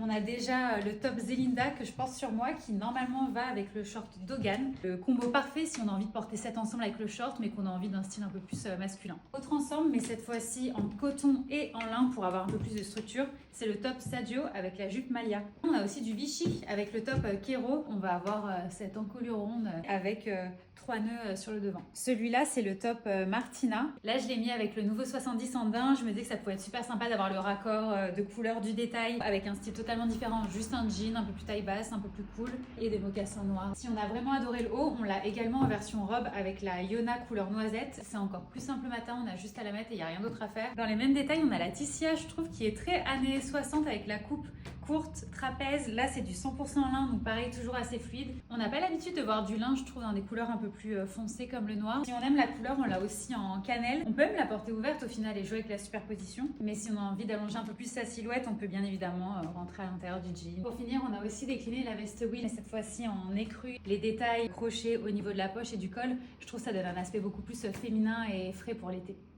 On a déjà le top Zelinda que je porte sur moi qui normalement va avec le short Dogan. Le combo parfait si on a envie de porter cet ensemble avec le short mais qu'on a envie d'un style un peu plus masculin. Autre ensemble mais cette fois-ci en coton et en lin pour avoir un peu plus de structure, c'est le top Sadio avec la jupe Malia. On a aussi du Vichy avec le top Kero. On va avoir cette encolure ronde avec 3 nœuds sur le devant. Celui-là c'est le top Martina. Là je l'ai mis avec le nouveau 70 en daim. Je me dis que ça pouvait être super sympa d'avoir le raccord de couleur du détail avec un style totalement différent, juste un jean un peu plus taille basse, un peu plus cool et des mocassins noirs. Si on a vraiment adoré le haut, on l'a également en version robe avec la Yona couleur noisette. C'est encore plus simple matin, on a juste à la mettre et il n'y a rien d'autre à faire. Dans les mêmes détails, on a la Tissia, je trouve, qui est très années 60 avec la coupe courte, trapèze. Là, c'est du 100% lin, donc pareil, toujours assez fluide. On n'a pas l'habitude de voir du lin, je trouve, dans des couleurs un peu plus foncées comme le noir. Si on aime la couleur, on l'a aussi en cannelle. On peut même la porter ouverte au final et jouer avec la superposition. Mais si on a envie d'allonger un peu plus sa silhouette, on peut bien évidemment rentrer à l'intérieur du jean. Pour finir, on a aussi décliné la veste Will, mais cette fois-ci en écru. Les détails crochés au niveau de la poche et du col, je trouve que ça donne un aspect beaucoup plus féminin et frais pour l'été.